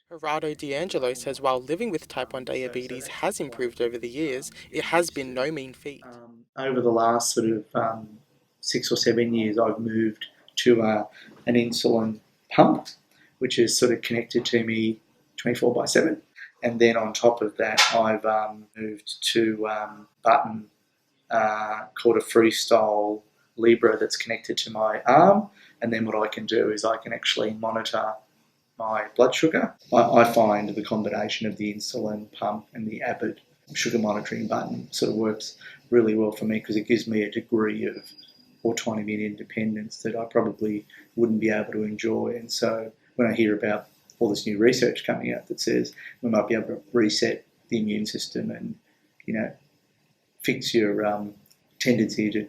Gerardo D'Angelo says while living with type 1 diabetes has improved over the years, it has been no mean feat. Over the last sort of 6 or 7 years, I've moved to an insulin pump, which is sort of connected to me 24/7. And then on top of that, I've moved to button called a Freestyle Libra that's connected to my arm. And then what I can do is I can actually monitor my blood sugar. I find the combination of the insulin pump and the Abbott sugar monitoring button sort of works really well for me because it gives me a degree of autonomy and independence that I probably wouldn't be able to enjoy. And so when I hear about all this new research coming out that says we might be able to reset the immune system and, fix your tendency to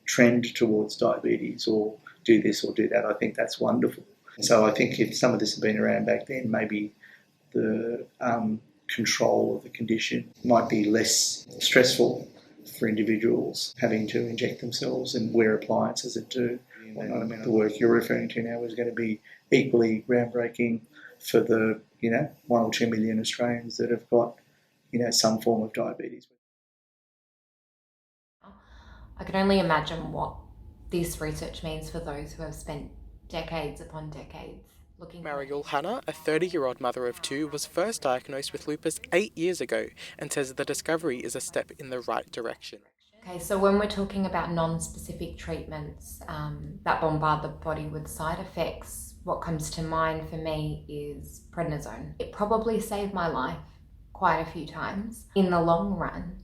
trend towards diabetes or do this or do that, I think that's wonderful. So I think if some of this had been around back then, maybe the control of the condition might be less stressful for individuals having to inject themselves and wear appliances that do. The work you're referring to now is going to be equally groundbreaking for the 1 or 2 million Australians that have got some form of diabetes. I can only imagine what this research means for those who have spent decades upon decades looking. Mariel Hanna, a 30-year-old mother of two, was first diagnosed with lupus 8 years ago and says the discovery is a step in the right direction. Okay, so when we're talking about non-specific treatments that bombard the body with side effects, what comes to mind for me is prednisone. It probably saved my life quite a few times. In the long run,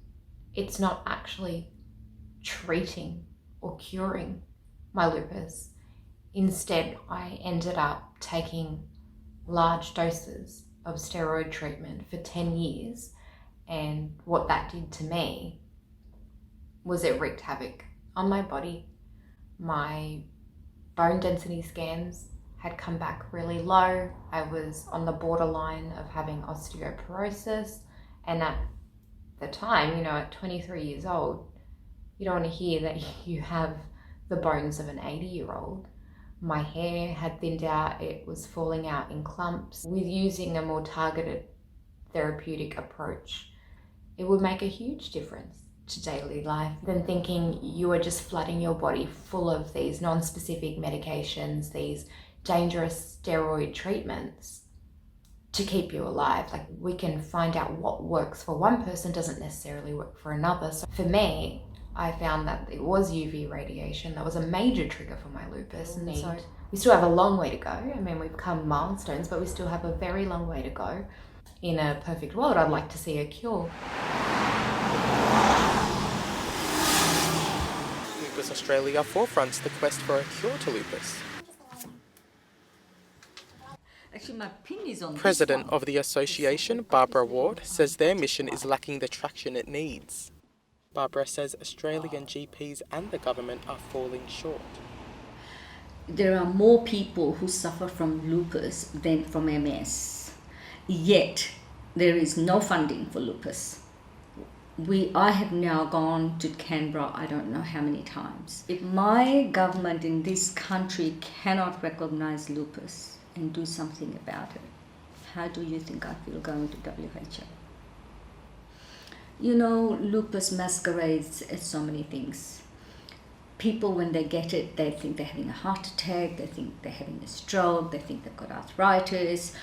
it's not actually treating or curing my lupus. Instead, I ended up taking large doses of steroid treatment for 10 years, and what that did to me was it wreaked havoc on my body. My bone density scans had come back really low. I was on the borderline of having osteoporosis, and at the time, at 23 years old, you don't want to hear that you have the bones of an 80-year-old. My hair had thinned out, it was falling out in clumps. With using a more targeted therapeutic approach, it would make a huge difference to daily life than thinking you are just flooding your body full of these non-specific medications, these dangerous steroid treatments to keep you alive. Like, we can find out what works for one person doesn't necessarily work for another. So for me, I found that it was UV radiation that was a major trigger for my lupus, and so we still have a long way to go. I mean, we've come milestones, but we still have a very long way to go. In a perfect world, I'd like to see a cure. Lupus Australia forefronts the quest for a cure to lupus. Actually, my pin is on President of the association, Barbara Ward, says their mission is lacking the traction it needs. Barbara says Australian GPs and the government are falling short. There are more people who suffer from lupus than from MS. Yet, there is no funding for lupus. I have now gone to Canberra, I don't know how many times. If my government in this country cannot recognize lupus and do something about it, how do you think I feel going to WHO? Lupus masquerades as so many things. People, when they get it, they think they're having a heart attack, they think they're having a stroke, they think they've got arthritis.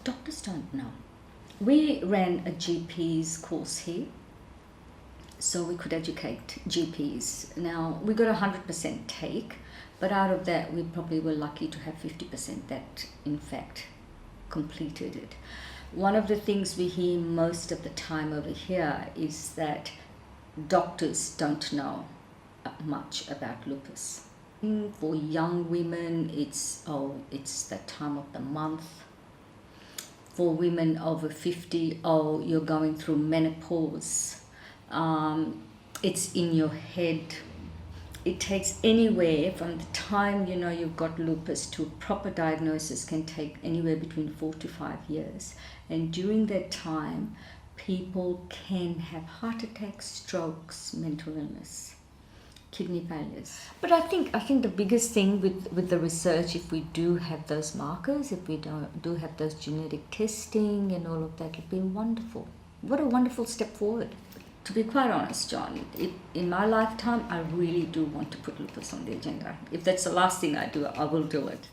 Doctors don't know. We ran a GP's course here, so we could educate GPs. Now, we got 100% take, but out of that, we probably were lucky to have 50% that, in fact, completed it. One of the things we hear most of the time over here is that doctors don't know much about lupus. For young women, it's the time of the month. For women over 50, you're going through menopause. It's in your head. It takes anywhere from the time you've got lupus to proper diagnosis can take anywhere between 4 to 5 years. And during that time, people can have heart attacks, strokes, mental illness. kidney failures. But I think the biggest thing with the research, if we do have those markers, if we do have those genetic testing and all of that, it'd be wonderful. What a wonderful step forward. To be quite honest, John, in my lifetime, I really do want to put lupus on the agenda. If that's the last thing I do, I will do it.